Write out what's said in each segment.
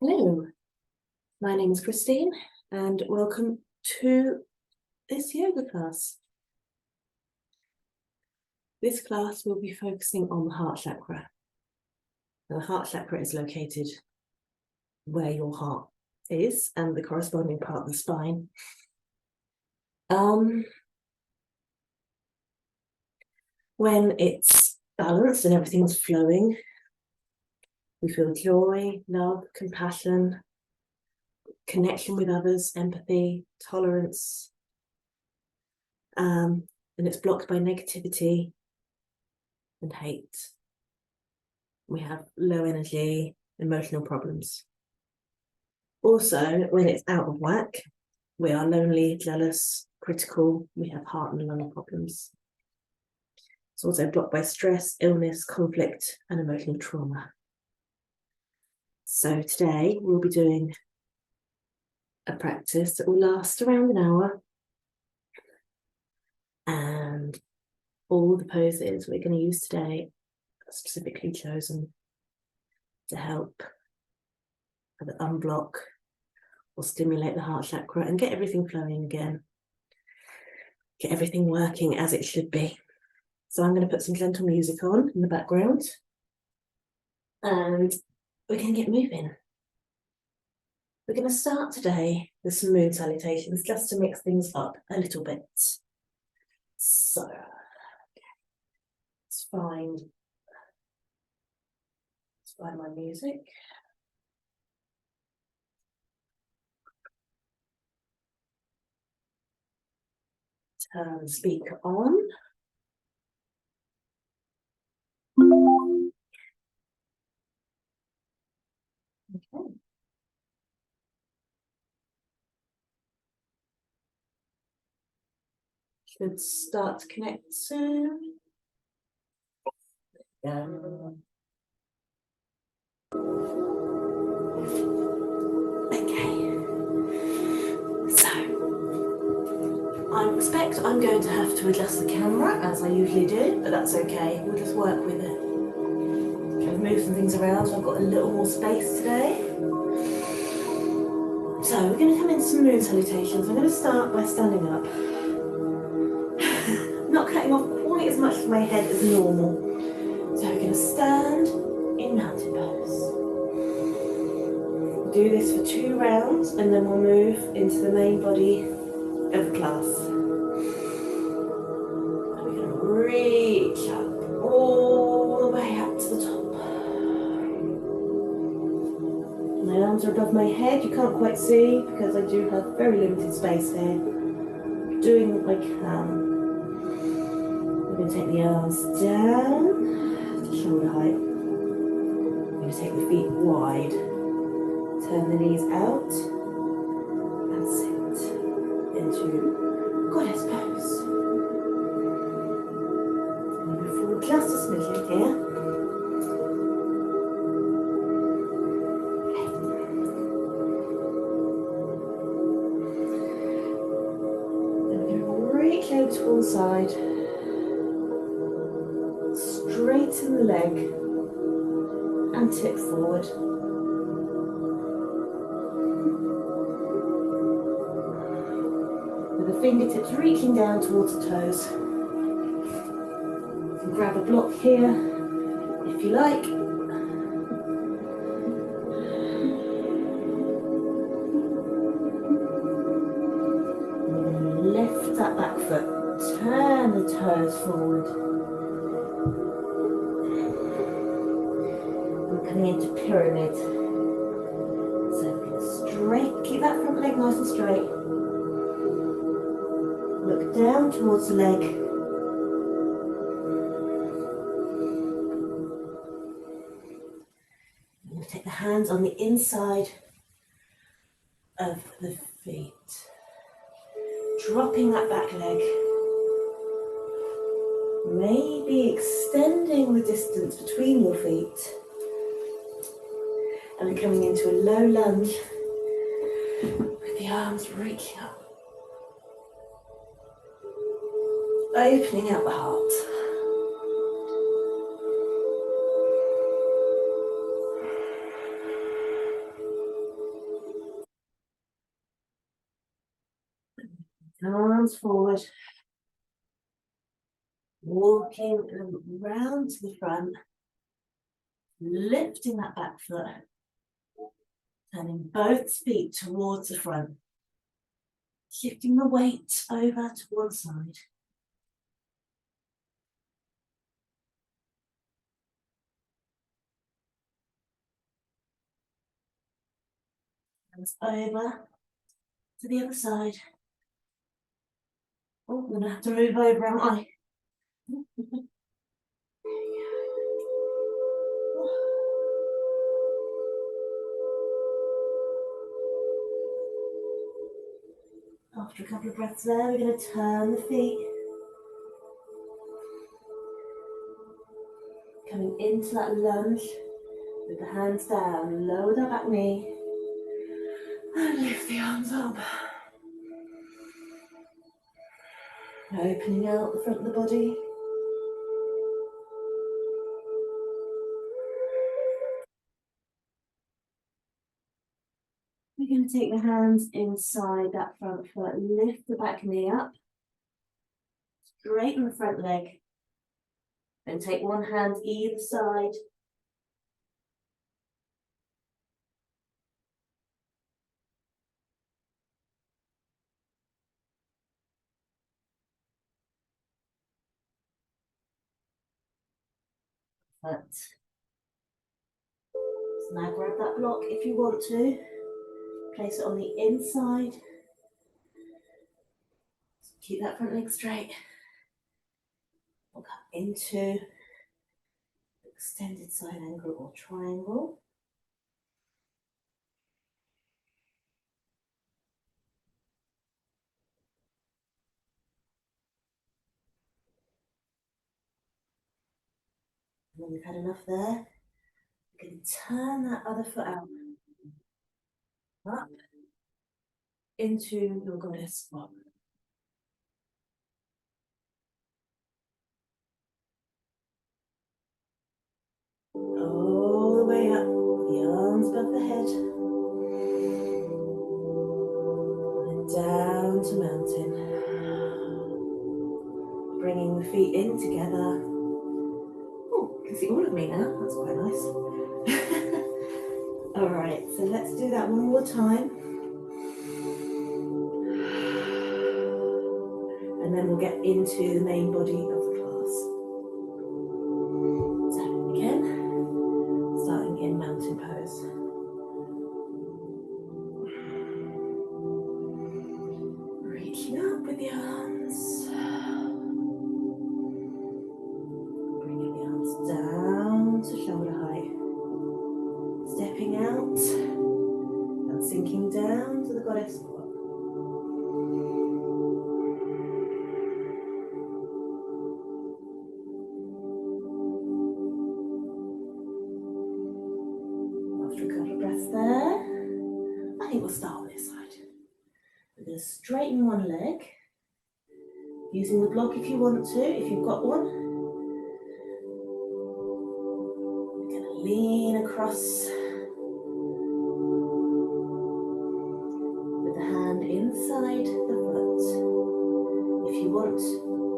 Hello, my name is Christine and welcome to this yoga class. This class will be focusing on the heart chakra. Now, the heart chakra is located where your heart is and the corresponding part of the spine. When it's balanced and everything's flowing, we feel joy, love, compassion, connection with others, empathy, tolerance, and it's blocked by negativity and hate. We have low energy, emotional problems. Also, when it's out of whack, we are lonely, jealous, critical, we have heart and lung problems. It's also blocked by stress, illness, conflict, and emotional trauma. So today we'll be doing a practice that will last around an hour. And all the poses we're going to use today are specifically chosen to help either unblock or stimulate the heart chakra and get everything flowing again. Get everything working as it should be. So I'm going to put some gentle music on in the background and we're going to get moving. We're going to start today with some moon salutations just to mix things up a little bit. So, let's find my music. Turn the speaker on. Okay. Should start to connect soon. Okay. So, I expect I'm going to have to adjust the camera as I usually do, but that's okay. We'll just work with it. I've moved some things around, so I've got a little more space today. So we're going to come into some moon salutations. I'm going to start by standing up. Not cutting off quite as much of my head as normal. So we're going to stand in mountain pose. We'll do this for 2 rounds and then we'll move into the main body of the class. And we're going to reach up all the way up to the top. My arms are above my head, you can't quite see because I do have very limited space here. I'm doing what I can. We're going to take the arms down to shoulder height. We're going to take the feet wide. Turn the knees out and sit into goddess pose. Move forward just a smidgen here. Over to one side, straighten the leg and tip forward. With the fingertips reaching down towards the toes. You can grab a block here if you like. Lift that back foot. Turn the toes forward. We're coming into pyramid. So we can straight, keep that front leg nice and straight. Look down towards the leg. We're going to take the hands on the inside of the feet. Dropping that back leg. Maybe extending the distance between your feet. And then coming into a low lunge with the arms reaching up. Opening out the heart. arms forward. Walking round to the front. Lifting that back foot. Turning both feet towards the front. Shifting the weight over to one side. Hands over to the other side. Oh, I'm going to have to move over, aren't I? After a couple of breaths there, we're going to turn the feet. Coming into that lunge with the hands down, lower that back knee and lift the arms up. Opening out the front of the body. We're going to take the hands inside that front foot, lift the back knee up, straighten the front leg, then take one hand either side. But so now grab that block if you want to. Place it on the inside. Keep that front leg straight. We'll come into extended side angle or triangle. And when you've had enough there, you can turn that other foot out. Up into your goddess squat. All the way up, the arms above the head. And down to mountain. Bringing the feet in together. Oh, you can see all of me now, that's quite nice. All right, so let's do that one more time. And then we'll get into the main body of the class. So again, starting in mountain pose. Reaching up with the arms. Bringing the arms down to shoulder height. Stepping out and sinking down to the goddess squat. After a couple of breaths there, I think we'll start on this side. We're going to straighten one leg, using the block if you want to, if you've got one. We're going to lean across with the hand inside the foot. If you want,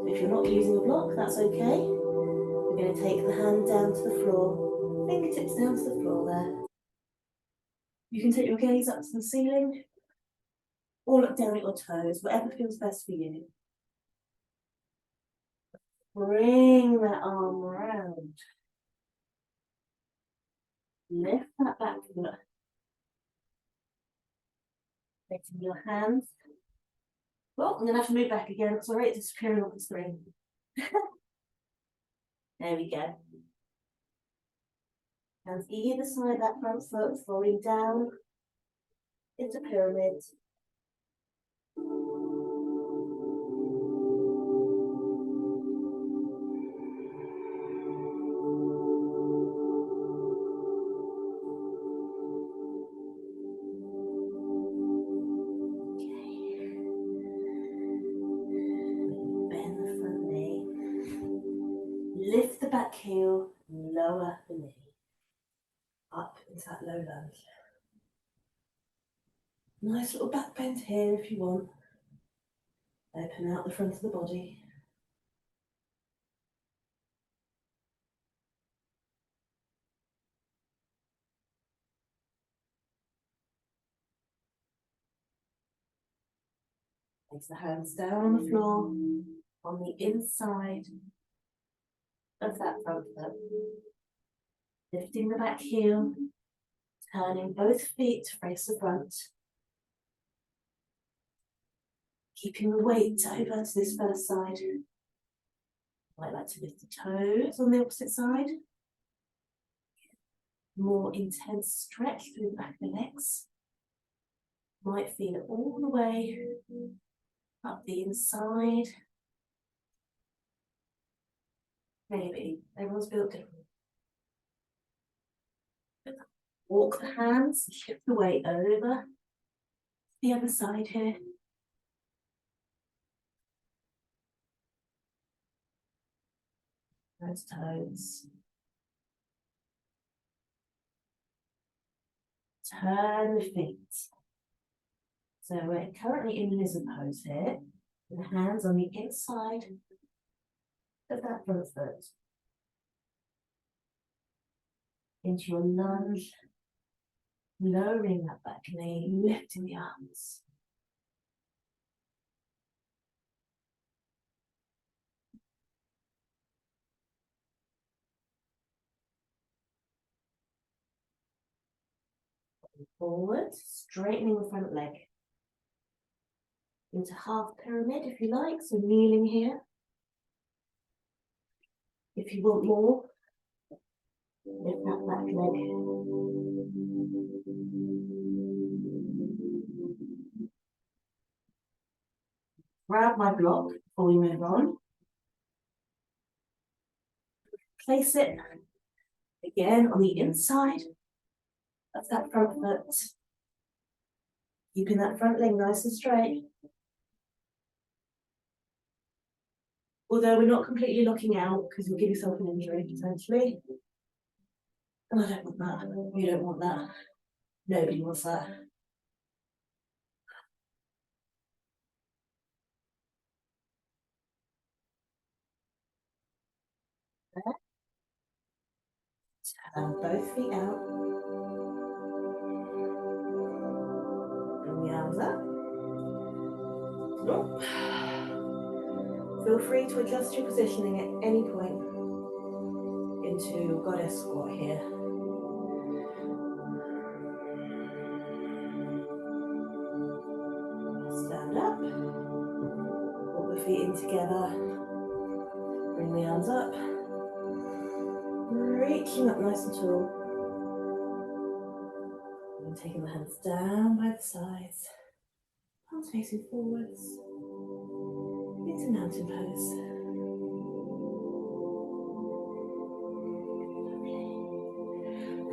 if you're not using a block, that's okay. We're going to take the hand down to the floor, fingertips down to the floor there. You can take your gaze up to the ceiling or look down at your toes, whatever feels best for you. Bring that arm round. Lift that back foot. Lifting your hands. Well, I'm going to have to move back again. Sorry, it's disappearing off the screen. There we go. Hands either side, that front foot falling down into pyramid. Lift the back heel, lower the knee. Up into that low lunge. Nice little back bend here if you want. Open out the front of the body. Place the hands down on the floor, on the inside of that front foot. Lifting the back heel, turning both feet to face the front. Keeping the weight over to this first side. I like to lift the toes on the opposite side. More intense stretch through the back of the legs. Might feel it all the way up the inside. Maybe. Everyone's built different. Walk the hands, shift the weight over the other side here. Those toes. Turn the feet. So we're currently in lizard pose here. With the hands on the inside of that front foot. Into your lunge. Lowering that back knee, lifting the arms. Forward, straightening the front leg. Into half pyramid if you like, so kneeling here. If you want more, lift that back leg. Grab my block before we move on. Place it again on the inside of that front foot. Keeping that front leg nice and straight. Although we're not completely locking out because you'll give yourself an injury potentially. And I don't want that. You don't want that. Nobody wants that. Turn both feet out. Bring the arms up. Nope. Feel free to adjust your positioning at any point into goddess squat here. Stand up. Pull the feet in together. Bring the arms up. Reaching up nice and tall. And taking the hands down by the sides. Palms facing forwards. Into mountain pose.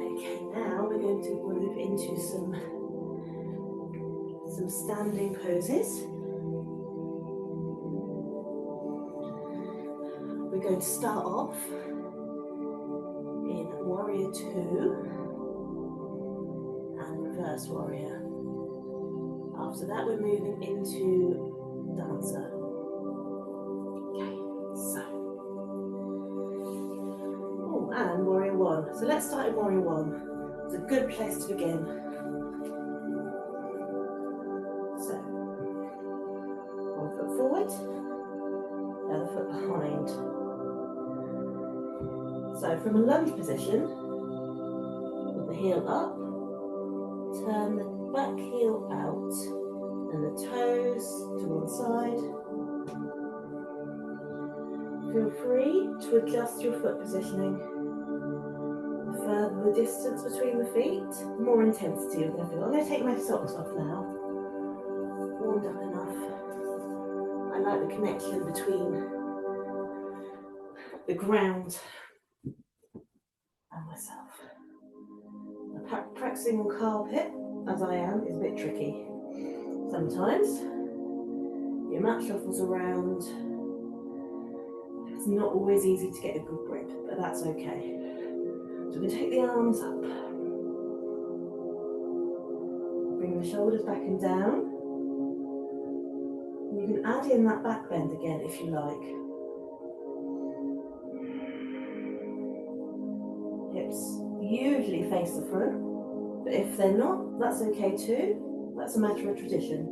Okay, now we're going to move into some standing poses. We're going to start off in Warrior 2 and Reverse Warrior. After that, we're moving into Dancer. Okay, so. Oh, and Warrior 1. So let's start in Warrior 1. It's a good place to begin. So, one foot forward, the other foot behind. So from a lunge position, with the heel up, turn the back heel out and the toes to one side. Feel free to adjust your foot positioning. Further the distance between the feet, more intensity you're going to feel. I'm going to take my socks off now. Warmed up enough. I like the connection between the ground and myself. Practicing on carpet, as I am, is a bit tricky. Sometimes your mat shuffles around. It's not always easy to get a good grip, but that's okay. So we're going to take the arms up. Bring the shoulders back and down. You can add in that back bend again if you like. Hips usually face the front, but if they're not, that's okay too. That's a matter of tradition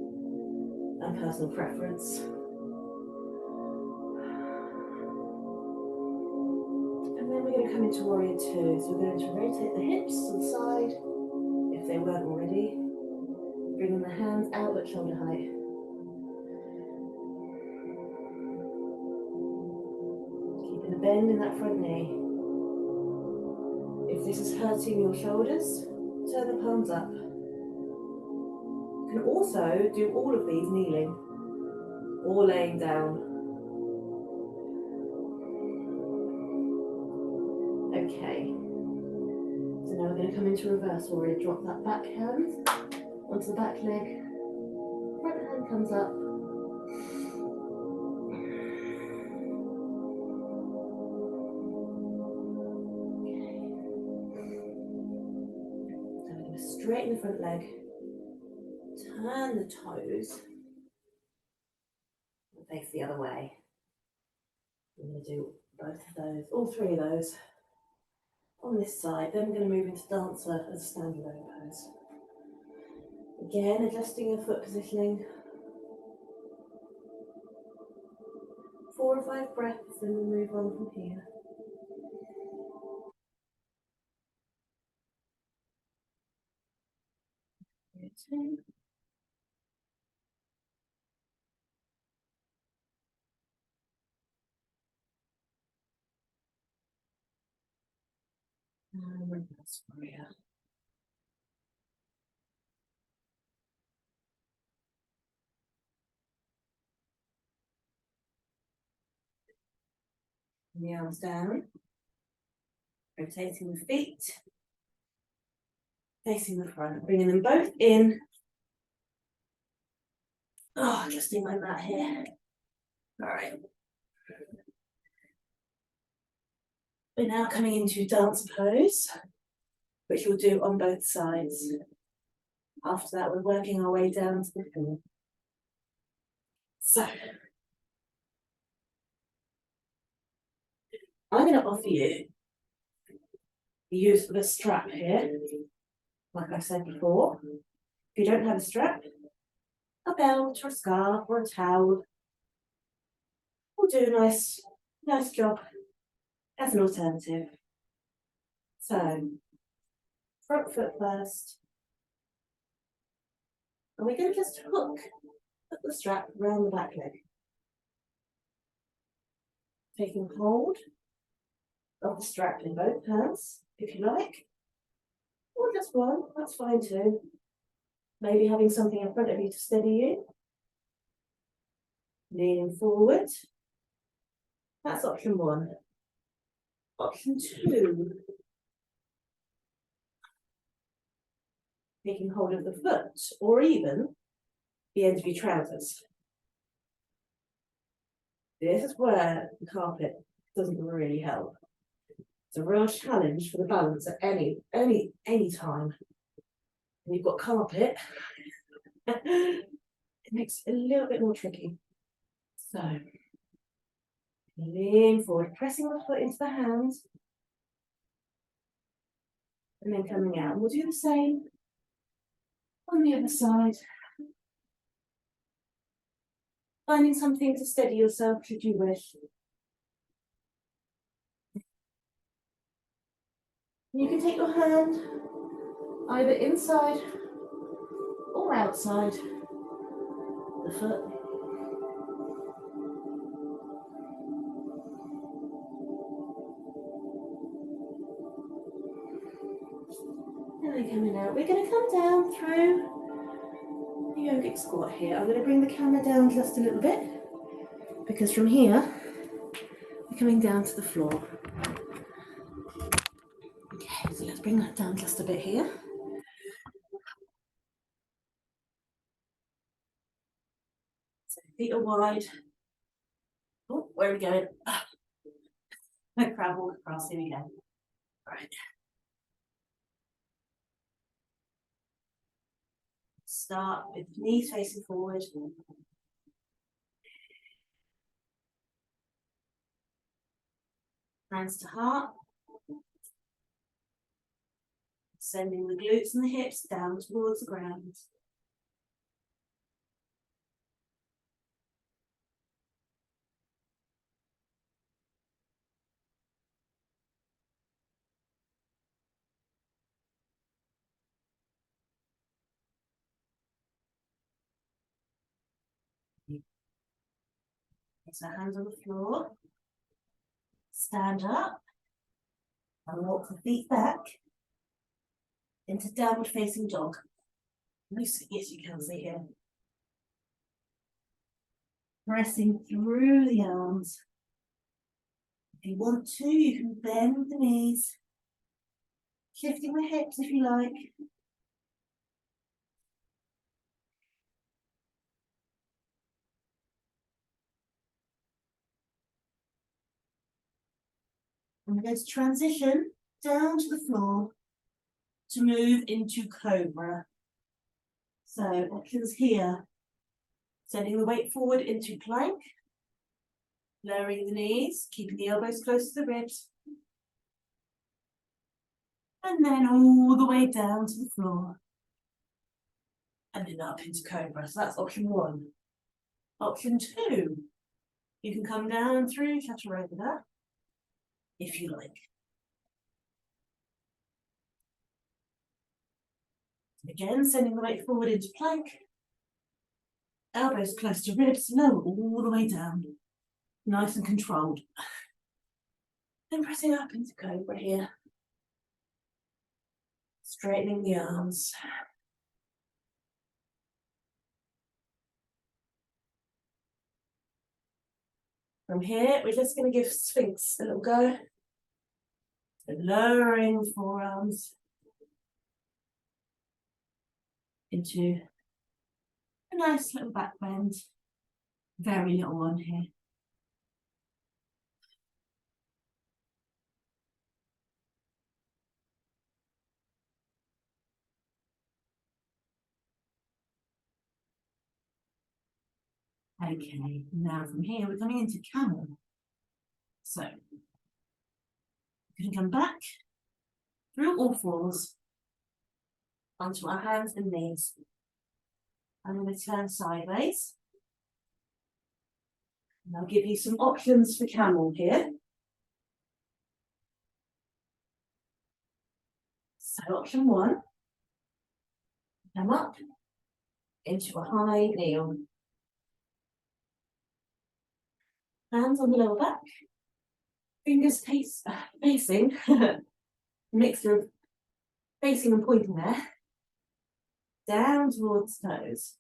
and personal preference. And then we're going to come into Warrior Two. So we're going to rotate the hips to the side, if they weren't already. Bringing the hands out at shoulder height. Keeping a bend in that front knee. If this is hurting your shoulders, turn the palms up. You can also do all of these kneeling or laying down. Okay. So now we're going to come into reverse warrior. Drop that back hand onto the back leg. Front hand comes up. So we're going to straighten the front leg. Turn the toes. And face the other way. We're going to do both of those, all three of those on this side. Then we're going to move into dancer as a standalone pose. Again, adjusting your foot positioning. 4 or 5 breaths, then we'll move on from here. Rotate. And reverse warrior. The arms down. Rotating the feet. Facing the front, bringing them both in. Oh, adjusting my mat here. All right. We're now coming into dancer pose, which we'll do on both sides. After that, we're working our way down to the floor. So, I'm going to offer you the use of a strap here, like I said before. If you don't have a strap, a belt or a scarf or a towel will do a nice job as an alternative. So, front foot first. And we're going to just hook the strap around the back leg. Taking hold of the strap in both hands, if you like. Or just one, that's fine too. Maybe having something in front of you to steady you. Leaning forward. That's option 1. Option 2. Taking hold of the foot, or even the end of your trousers. This is where the carpet doesn't really help. It's a real challenge for the balance at any time. When you've got carpet, it makes it a little bit more tricky. So, lean forward, pressing the foot into the hand, and then coming out. And we'll do the same on the other side. Finding something to steady yourself should you wish. You can take your hand either inside or outside the foot. And then coming out, we're going to come down through the yogic squat here. I'm going to bring the camera down just a little bit because from here we're coming down to the floor. Okay, so let's bring that down just a bit here. So feet are wide. Oh, where are we going? I travel across, here we go. All right. Start with knees facing forward. Hands to heart. Sending the glutes and the hips down towards the ground. Place our hands on the floor. Stand up and walk the feet back into downward facing dog. Yes, you can see here. Pressing through the arms. If you want to, you can bend the knees. Shifting the hips if you like. And we're going to transition down to the floor to move into cobra. So options here. Sending the weight forward into plank. Lowering the knees, keeping the elbows close to the ribs. And then all the way down to the floor. And then up into cobra. So that's option one. Option two. You can come down through chaturanga if you like. Again, sending the weight forward into plank. Elbows close to ribs, lower all the way down. Nice and controlled. Then pressing up into cobra here. Straightening the arms. From here, we're just going to give Sphinx a little go. So lowering the forearms into a nice little back bend. Very little one here. Okay, now from here we're coming into camel. So, we're going to come back through all fours onto our hands and knees. I'm going to turn sideways. And I'll give you some options for camel here. So option one, come up into a high kneel. Hands on the lower back, fingers facing, mixture of facing and pointing there, down towards toes.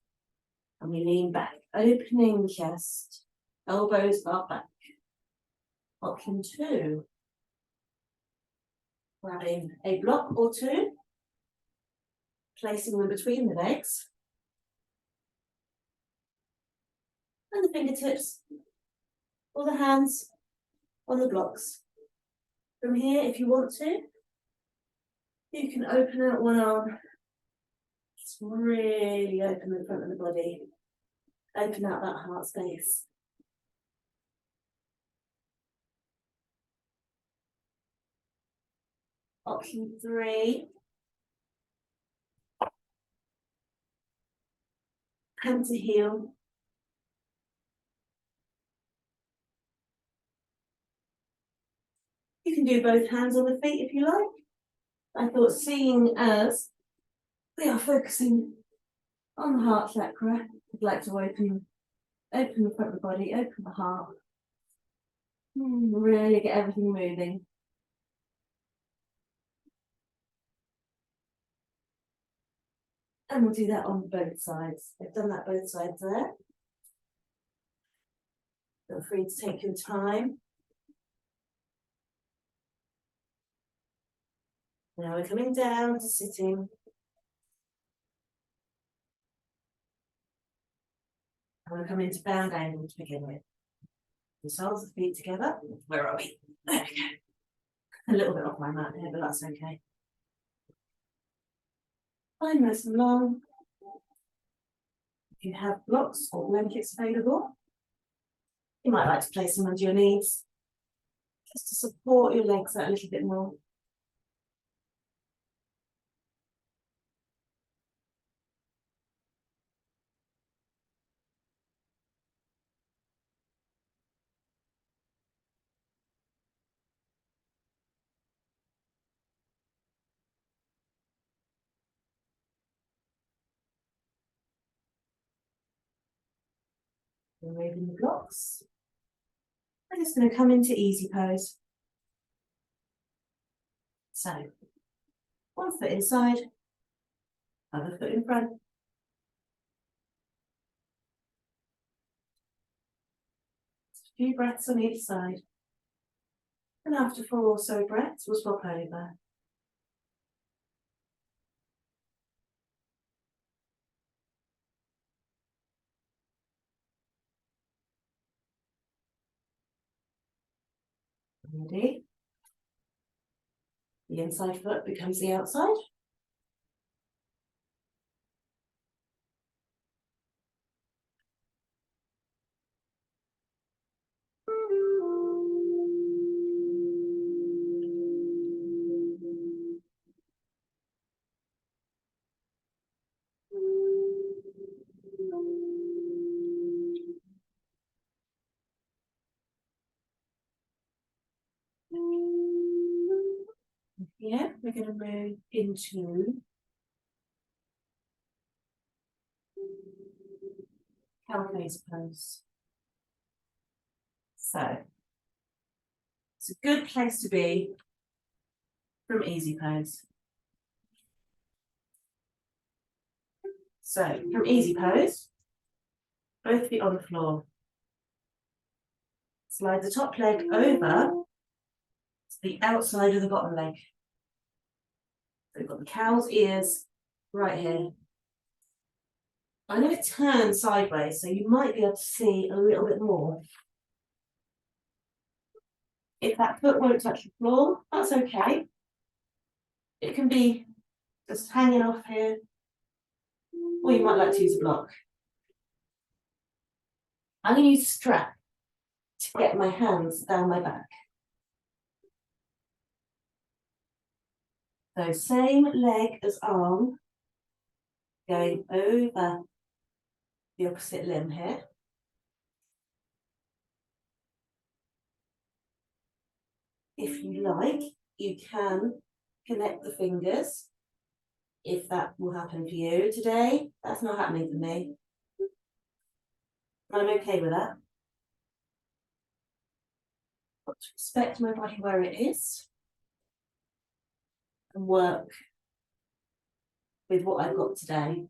And we lean back, opening chest, elbows are back. Option two, grabbing a block or two, placing them between the legs, and the fingertips or the hands on the blocks. From here, if you want to, you can open out one arm. Just really open the front of the body. Open out that heart space. Option three. Hand to heel. You can do both hands on the feet if you like. I thought, seeing as we are focusing on the heart chakra, I'd like to open the front of the body, open the heart. Really get everything moving. And we'll do that on both sides. I've done that both sides there. Feel free to take your time. Now we're coming down to sitting. And we're coming to bound angle to begin with. The soles of the feet together. Where are we? There we go. A little bit off my mat here, but that's okay. Fine, nice and long. If you have blocks or blankets available, you might like to place them under your knees. Just to support your legs out a little bit more. Removing the blocks. We're just going to come into easy pose. So, one foot inside, other foot in front. A few breaths on each side. And after 4 or so breaths, we'll swap over. Ready? The inside foot becomes the outside. Yeah, we're going to move into cow face pose. So, it's a good place to be from easy pose. So, from easy pose, both feet on the floor. Slide the top leg over to the outside of the bottom leg. So we've got the cow's ears right here. I'm going to turn sideways, so you might be able to see a little bit more. If that foot won't touch the floor, that's okay. It can be just hanging off here, or you might like to use a block. I'm going to use a strap to get my hands down my back. So same leg as arm, going over the opposite limb here. If you like, you can connect the fingers, if that will happen for you. Today, that's not happening for me. I'm okay with that. Got to respect my body where it is and work with what I've got today.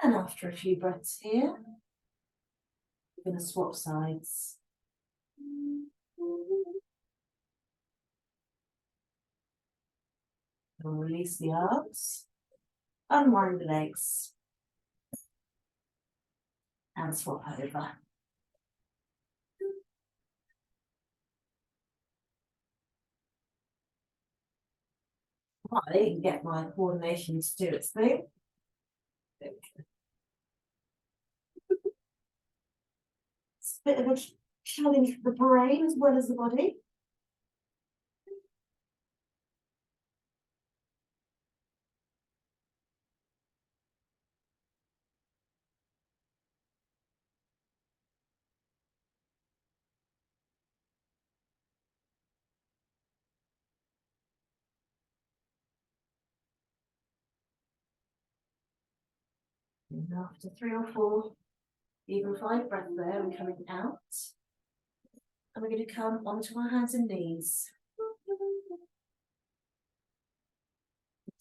And after a few breaths here, we're going to swap sides. And release the arms, unwind the legs, and swap over. I can get my coordination to do its thing. It's a bit of a challenge for the brain as well as the body. And after 3 or 4, even 5 breaths there, we're coming out. And we're going to come onto our hands and knees.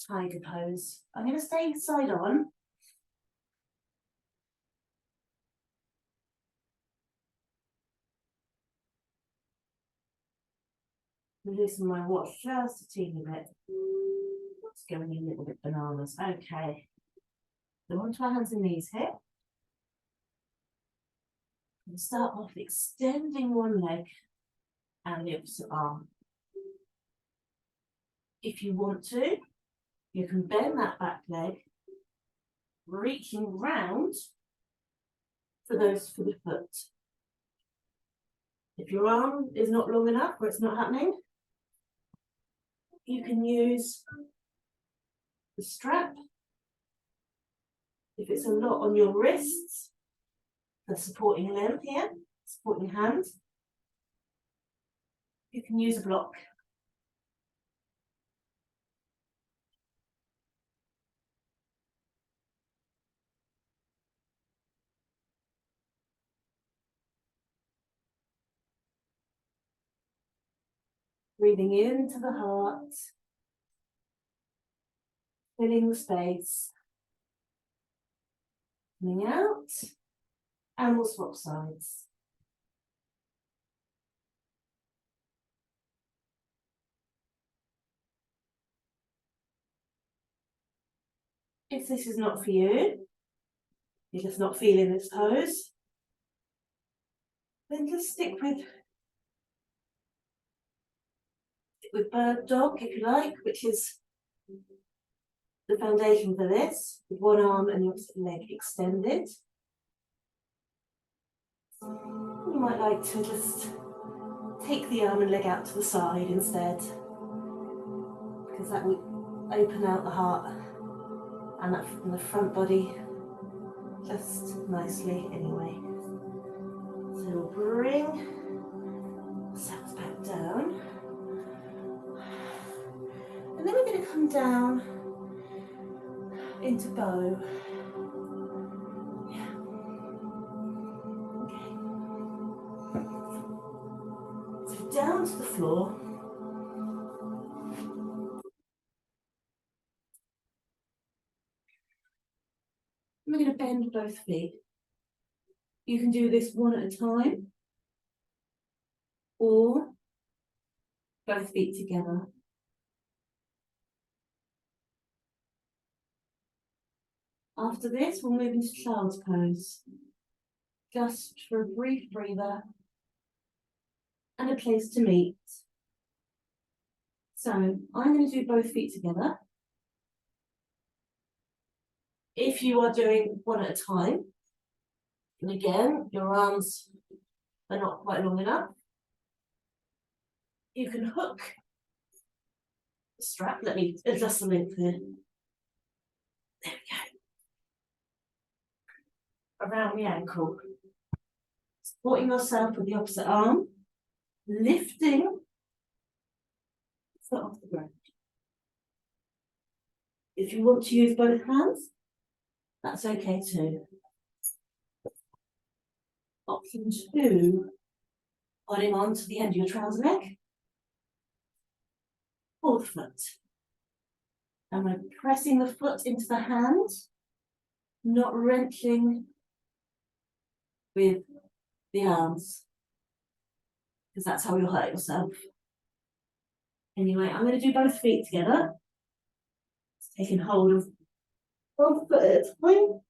Tiger pose. I'm going to stay side on. Loosen my watch just a teeny bit. It's going a little bit bananas. Okay. So onto our hands and knees here. We'll start off extending one leg and the opposite arm. If you want to, you can bend that back leg reaching round for the foot. If your arm is not long enough or it's not happening, you can use the strap. If it's a lot on your wrists, the supporting limb here, supporting hand, you can use a block. Breathing into the heart, filling the space. Coming out, and we'll swap sides. If this is not for you, you're just not feeling this pose, then just stick with bird dog, if you like, which is the foundation for this, with one arm and your leg extended. You might like to just take the arm and leg out to the side instead, because that will open out the heart and the front body just nicely anyway. So we'll bring ourselves back down. And then we're going to come down into bow. Yeah. Okay. So down to the floor. We're going to bend both feet. You can do this one at a time, or both feet together. After this, we'll move into child's pose, just for a brief breather and a place to meet. So I'm going to do both feet together. If you are doing one at a time, and again, your arms are not quite long enough, you can hook the strap. Let me adjust the length here. There we go. Around the ankle. Supporting yourself with the opposite arm, lifting the foot off the ground. If you want to use both hands, that's okay too. Option 2, holding on to the end of your trouser leg, or the foot. And we're pressing the foot into the hand, not wrenching with the arms, because that's how you'll hurt yourself. Anyway, I'm going to do both feet together. Taking hold of one foot at a time.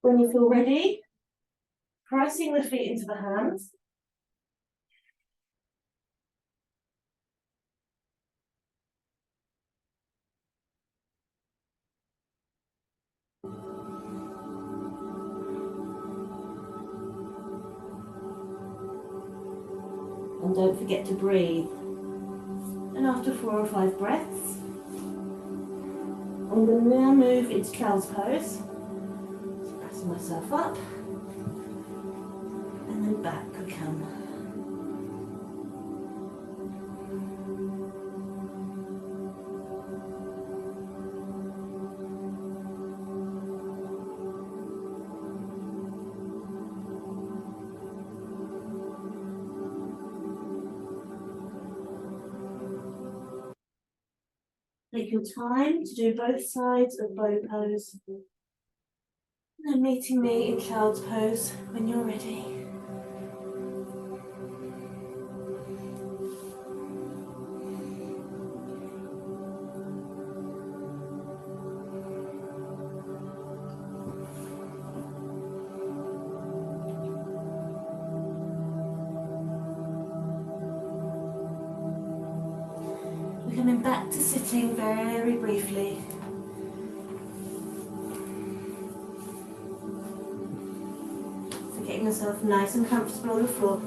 When you feel ready, pressing the feet into the hands. And don't forget to breathe. And after 4 or 5 breaths, I'm going to now move into child's pose. So pressing myself up, and then back I come. Take your time to do both sides of bow pose. And then meeting me in child's pose when you're ready. We're coming back to sitting very briefly. So getting yourself nice and comfortable on the floor.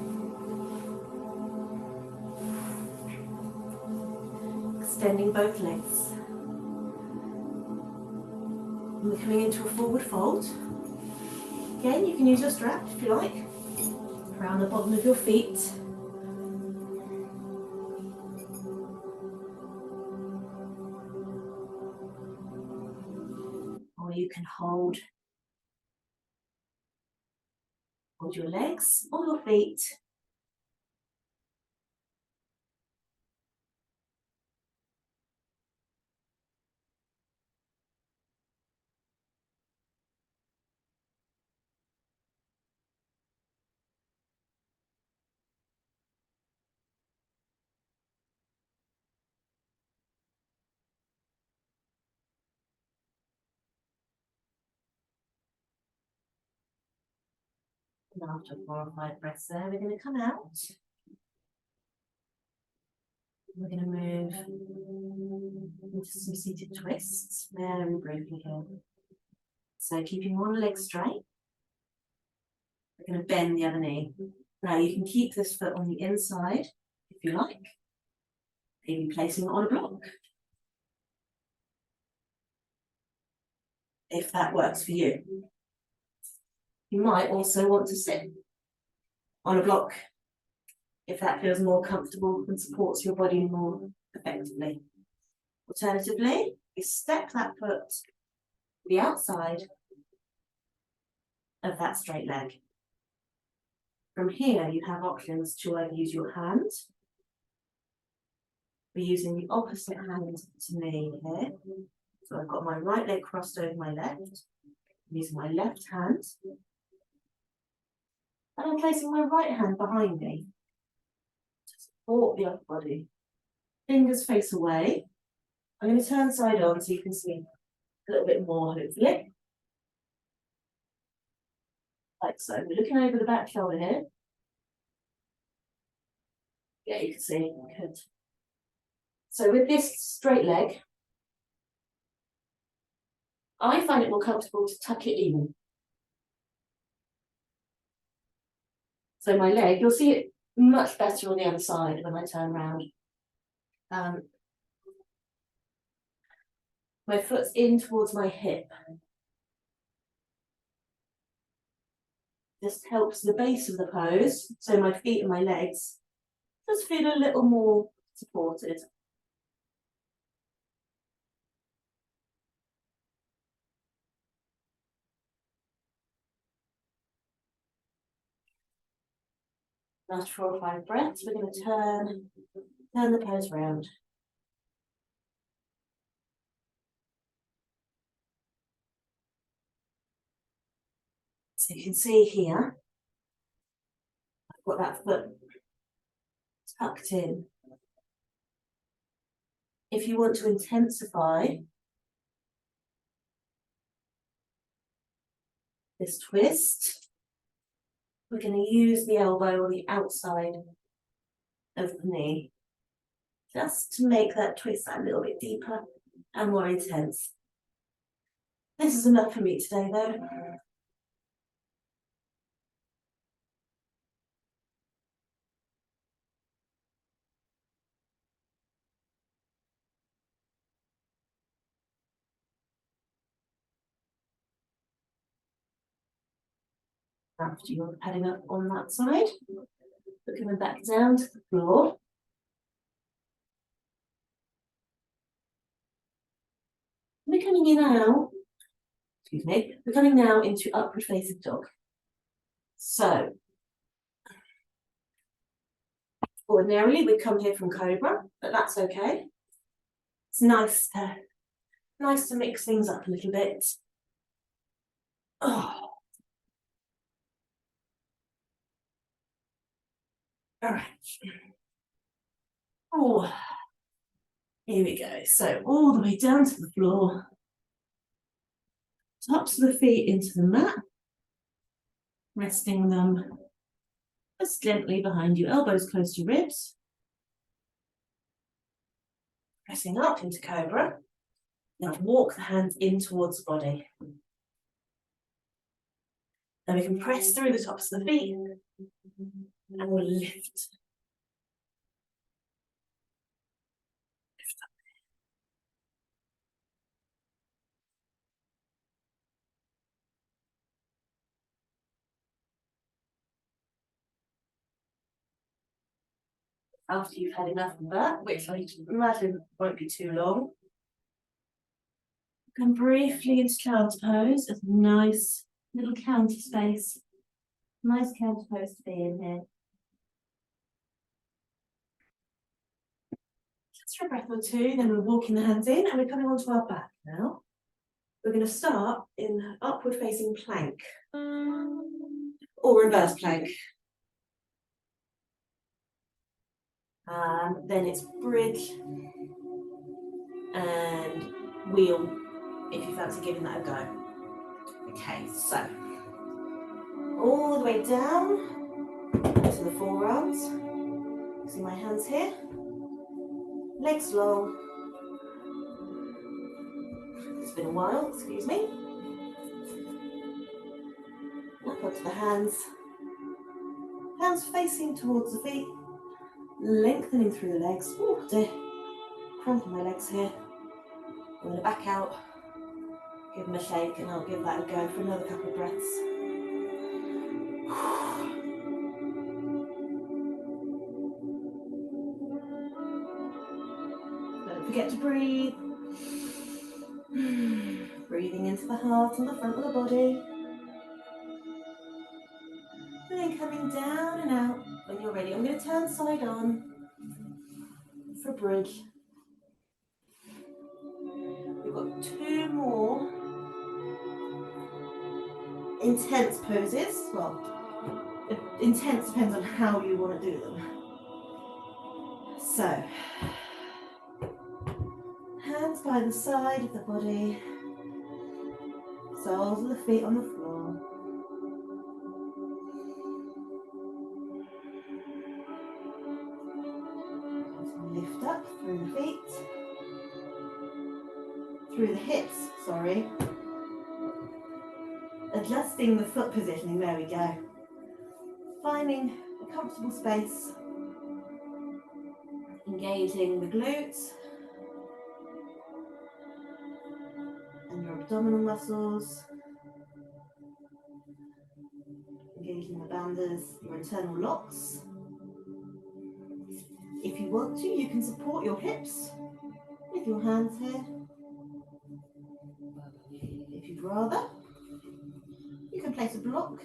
Extending both legs. And we're coming into a forward fold. Again, you can use your strap if you like, around the bottom of your feet. Or you can hold your legs or your feet. And after 4 or 5 breaths there, we're going to come out. We're going to move into some seated twists, very briefly here. So keeping one leg straight, we're going to bend the other knee. Now you can keep this foot on the inside if you like, maybe placing it on a block, if that works for you. You might also want to sit on a block if that feels more comfortable and supports your body more effectively. Alternatively, you step that foot to the outside of that straight leg. From here, you have options to either use your hand, we're using the opposite hand to me here. So I've got my right leg crossed over my left, I'm using my left hand, and I'm placing my right hand behind me to support the upper body. Fingers face away. I'm going to turn side on so you can see a little bit more, hopefully. Like so. We're looking over the back shoulder here. Yeah, you can see. Good. So with this straight leg, I find it more comfortable to tuck it in. So my leg, you'll see it much better on the other side when I turn around. My foot's in towards my hip. This helps the base of the pose, so my feet and my legs just feel a little more supported. After 4 or 5 breaths, we're going to turn the pose round. So you can see here, I've got that foot tucked in. If you want to intensify this twist, we're going to use the elbow on the outside of the knee, just to make that twist a little bit deeper and more intense. This is enough for me today though. After you're padding up on that side, we're coming back down to the floor. We're coming in now, we're coming now into upward facing dog. So, ordinarily we'd come here from cobra, but that's okay. It's nice to mix things up a little bit. Oh. All right. Oh, here we go. So all the way down to the floor, tops of the feet into the mat, resting them just gently behind you, elbows close to ribs. Pressing up into cobra. Now walk the hands in towards the body. Then we can press through the tops of the feet and we'll lift. After you've had enough of that, which I imagine won't be too long, come briefly into child's pose as a nice little counter space. Nice counter pose to be in here. Just for a breath or two, then we're walking the hands in and we're coming onto our back now. We're going to start in upward facing plank or reverse plank. Then it's bridge and wheel if you fancy giving that a go. Okay, so all the way down to the forearms. See my hands here? Legs long. It's been a while, excuse me. Up onto the hands. Hands facing towards the feet. Lengthening through the legs. Oh dear. Cramping my legs here. I'm going to back out. Give them a shake and I'll give that a go for another couple of breaths. Don't forget to breathe. Breathing into the heart and the front of the body. And then coming down and out when you're ready. I'm going to turn side on for bridge. We've got two more intense poses. Well, intense depends on how you want to do them. So, hands by the side of the body, soles of the feet on the floor. Lift up through the feet, through the hips, sorry. Adjusting the foot positioning, there we go. Finding a comfortable space, engaging the glutes and your abdominal muscles, engaging the bandhas, your internal locks. If you want to, you can support your hips with your hands here. If you'd rather, you can place a block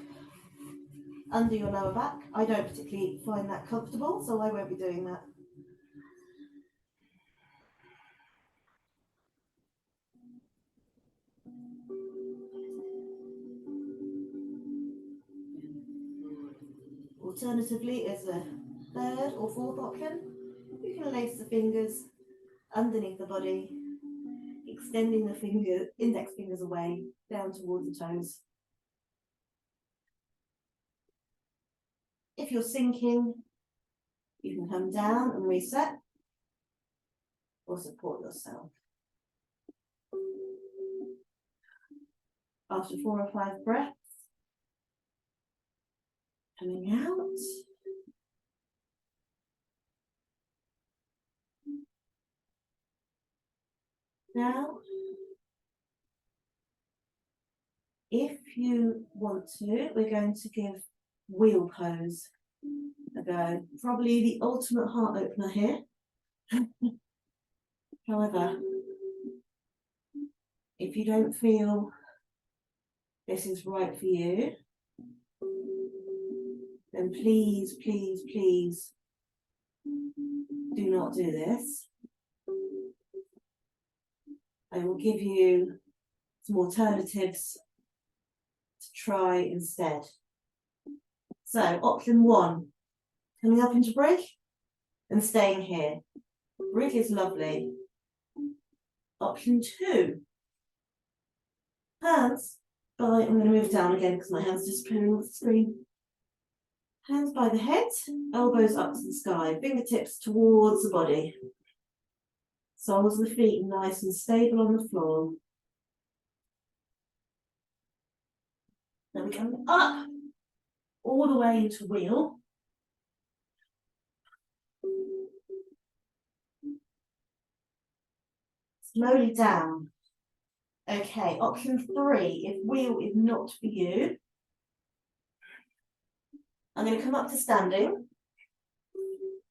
under your lower back. I don't particularly find that comfortable, so I won't be doing that. Alternatively, as a third or fourth option, you can lace the fingers underneath the body, extending the index fingers away, down towards the toes. If you're sinking, you can come down and reset, or support yourself. After 4 or 5 breaths, coming out. Now, if you want to, we're going to give wheel pose a go. Probably the ultimate heart opener here. However, if you don't feel this is right for you, then please, please, please do not do this. I will give you some alternatives to try instead. So, option 1, coming up into bridge and staying here. Bridge is lovely. Option 2, hands by, I'm going to move down again because my hand's disappearing off the screen. Hands by the head, elbows up to the sky, fingertips towards the body. Soles of the feet nice and stable on the floor. Then we come up all the way into wheel. Slowly down. Okay, option 3, if wheel is not for you, I'm going to come up to standing.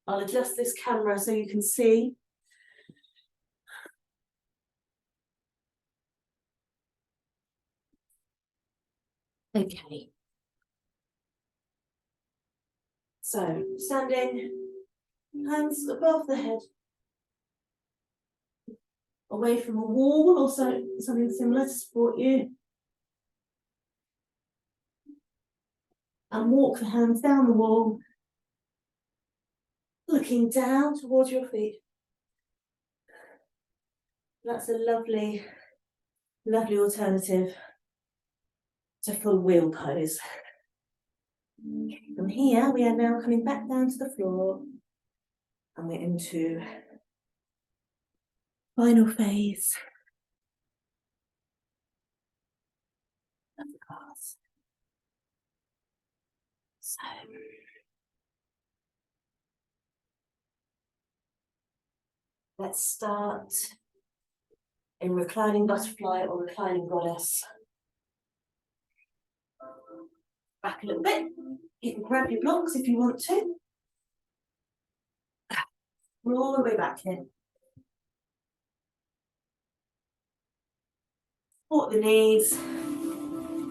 I'll adjust this camera so you can see. Okay. So, standing, hands above the head, away from a wall or something similar to support you. And walk the hands down the wall, looking down towards your feet. That's a lovely, lovely alternative to full wheel pose. From here, we are now coming back down to the floor, and we're into final phase of the class. So, let's start in reclining butterfly or reclining goddess. Back a little bit. You can grab your blocks if you want to. We're all the way back here. Support the knees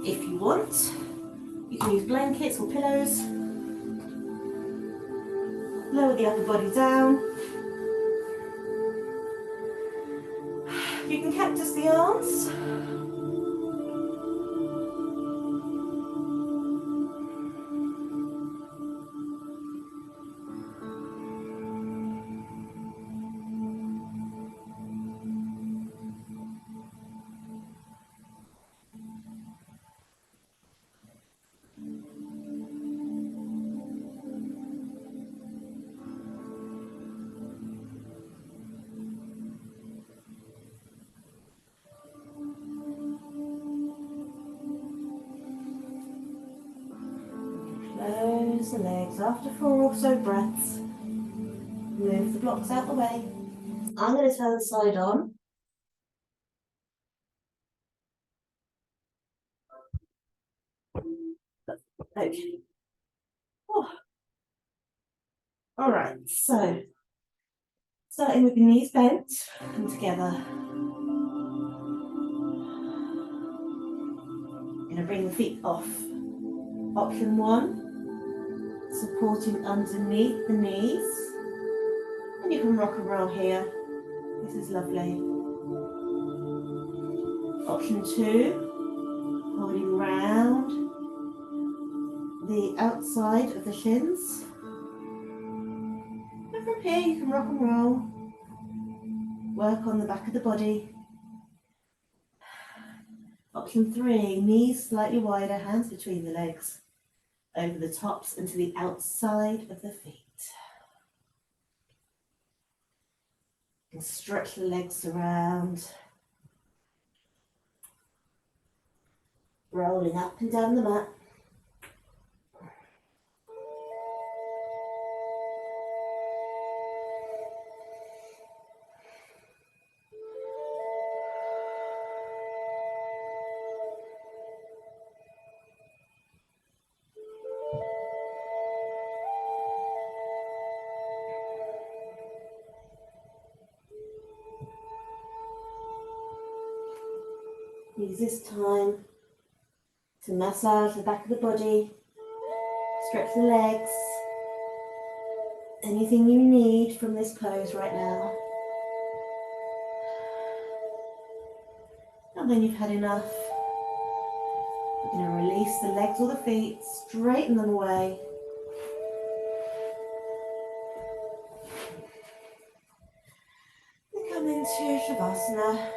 if you want. You can use blankets or pillows. Lower the upper body down. You can cactus the arms. Close the legs after 4 or so breaths. Move the blocks out the way. I'm going to turn the side on. Okay. Oh. All right, so starting with the knees bent and together. Going to bring the feet off. Option 1, supporting underneath the knees. And you can rock and roll here. This is lovely. Option 2, holding round the outside of the shins. And from here you can rock and roll. Work on the back of the body. Option 3, knees slightly wider, hands between the legs, over the tops and to the outside of the feet. You can stretch the legs around, rolling up and down the mat. Use this time to massage the back of the body, stretch the legs, anything you need from this pose right now. And when you've had enough, you're going to release the legs or the feet, straighten them away. And come into Shavasana.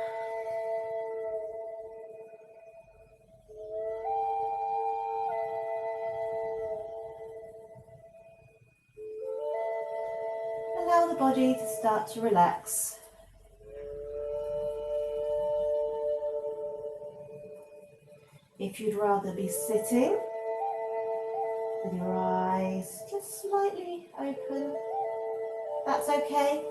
Allow the body to start to relax. If you'd rather be sitting with your eyes just slightly open, that's okay.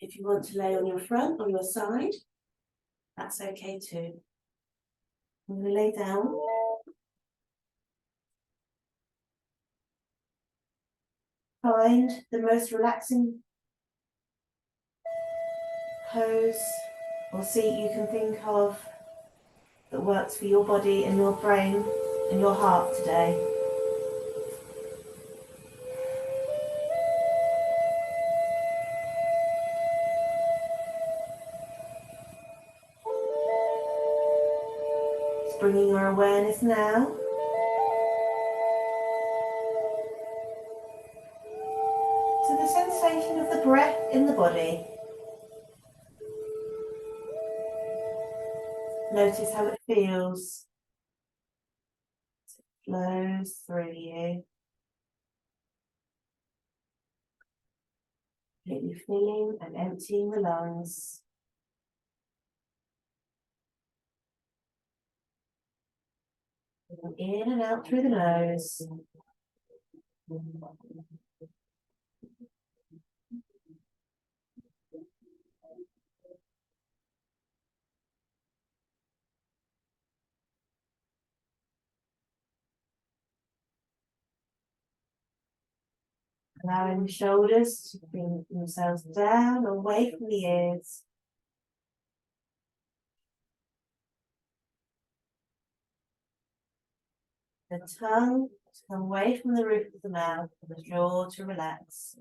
If you want to lay on your front or your side, that's okay too. I'm going to lay down. Find the most relaxing pose or seat you can think of that works for your body and your brain and your heart today. Just bringing your awareness now to the sensation of the breath in the body. Notice how it feels. It flows through you. Completely filling and emptying the lungs. In and out through the nose. Allowing the shoulders to bring themselves down, away from the ears. The tongue to come away from the roof of the mouth, and the jaw to relax.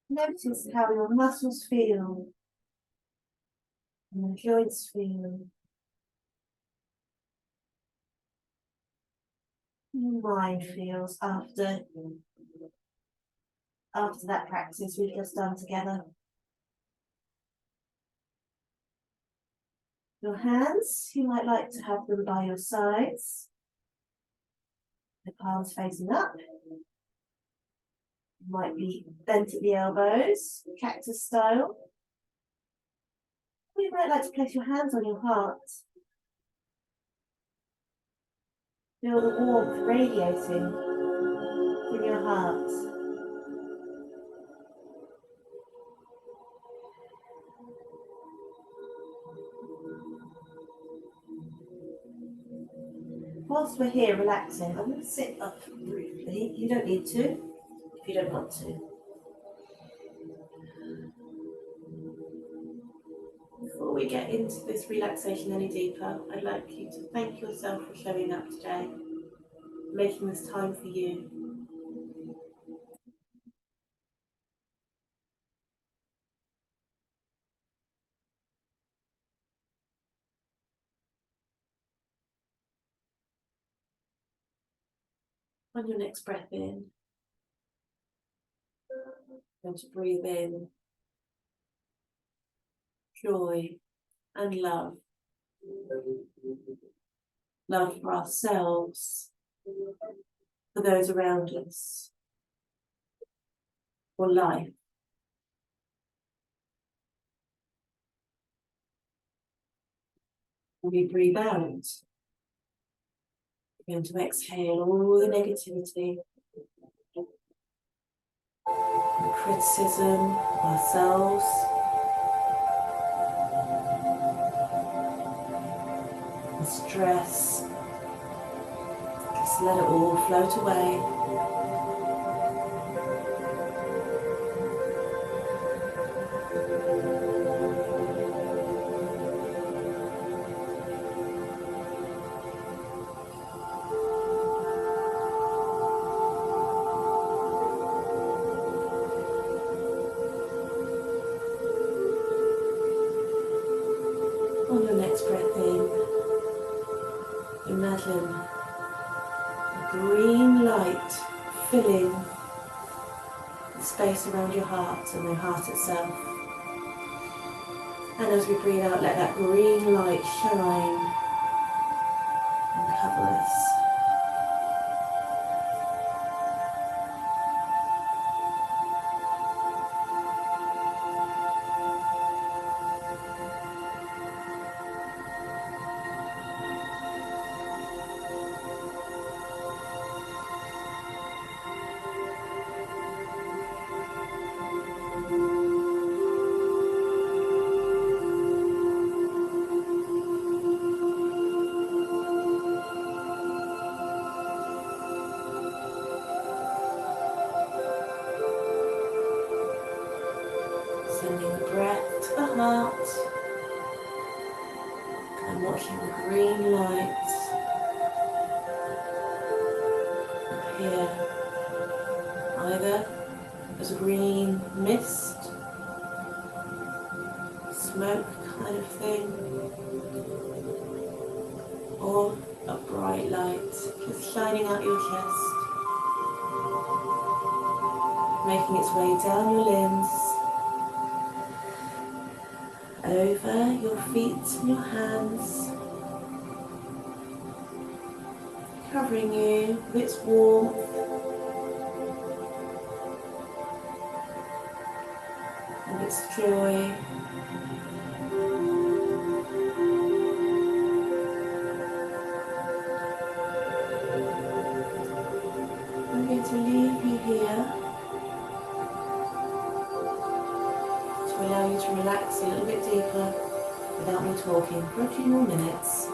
Notice how your muscles feel and your joints feel. Your mind feels after that practice we've just done together. Your hands, you might like to have them by your sides. The palms facing up. Might be bent at the elbows, cactus style. Or you might like to place your hands on your heart. Feel the warmth radiating from your heart. Whilst we're here relaxing, I'm going to sit up briefly. You don't need to, if you don't want to. Before we get into this relaxation any deeper, I'd like you to thank yourself for showing up today, making this time for you. On your next breath in, you're going to breathe in joy and love. Love for ourselves, for those around us, for life. And we breathe out. We're going to exhale all the negativity, the criticism of ourselves, the stress. Just let it all float away. filling the space around your heart and the heart itself. And as we breathe out, let that green light shine and cover us. Sending the breath to the heart and watching the green light appear either as a green mist, smoke kind of thing, or a bright light just shining out your chest, making its way down your limbs, over your feet and your hands, covering you with its warmth and its joy. I'm going to leave you here to allow you to relax a little bit deeper without me talking for a few more minutes.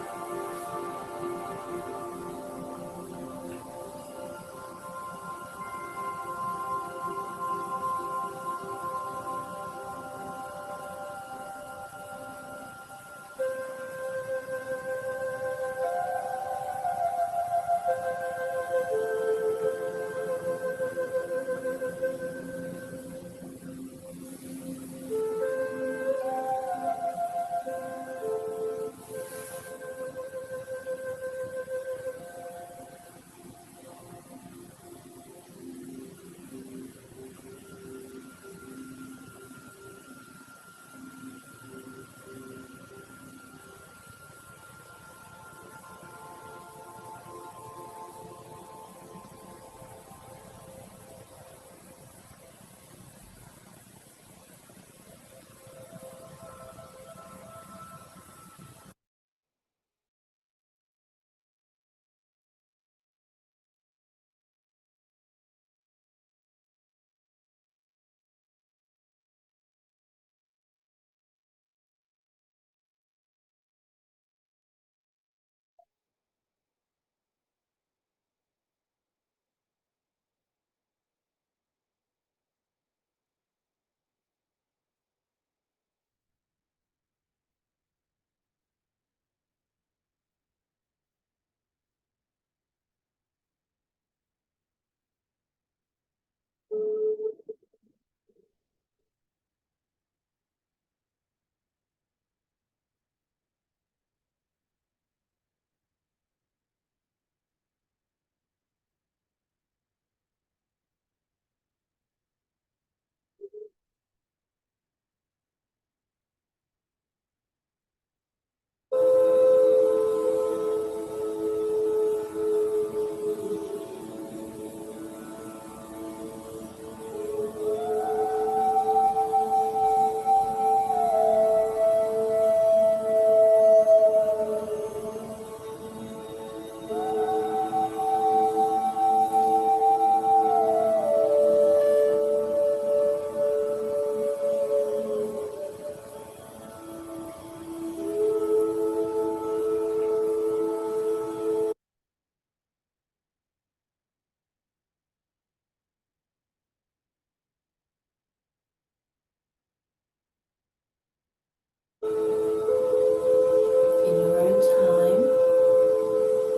In your own time,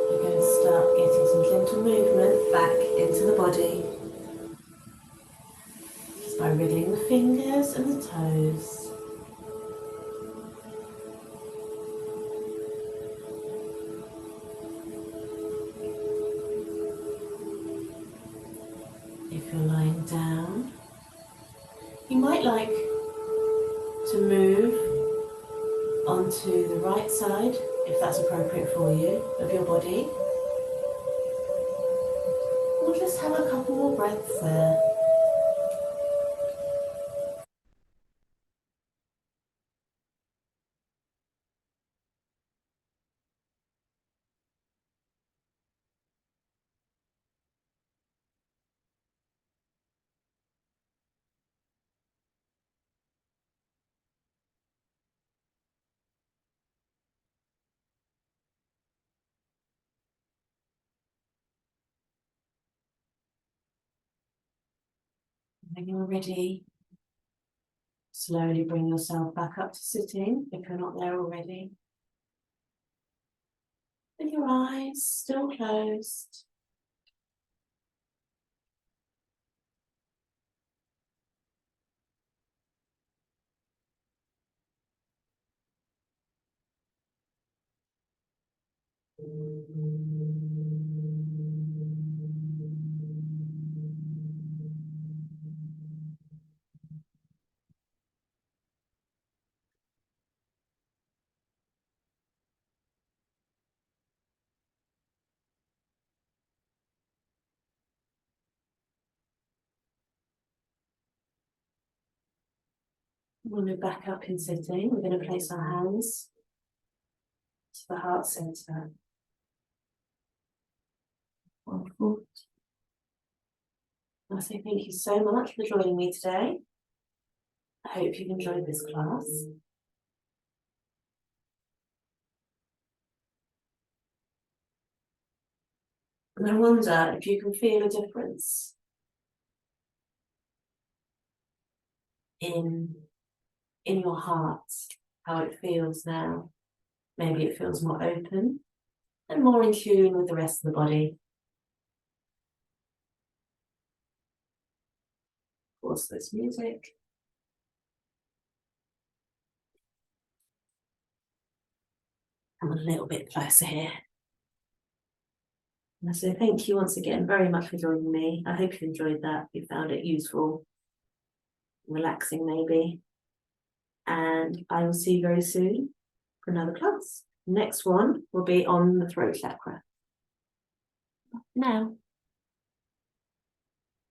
you're going to start getting some gentle movement back into the body just by wriggling the fingers and the toes. If you're lying down, you might like to move onto the right side, if that's appropriate for you, of your body. We'll just have a couple more breaths there. When you're ready, slowly bring yourself back up to sitting if you're not there already. With your eyes still closed. We'll move back up in sitting. We're going to place our hands to the heart center. Wonderful. I say thank you so much for joining me today. I hope you've enjoyed this class. And I wonder if you can feel a difference in your heart, how it feels now. Maybe it feels more open and more in tune with the rest of the body. Of course, there's music. I'm a little bit closer here. And so thank you once again very much for joining me. I hope you enjoyed that. You found it useful, relaxing maybe. And I will see you very soon for another class. Next one will be on the throat chakra. Now.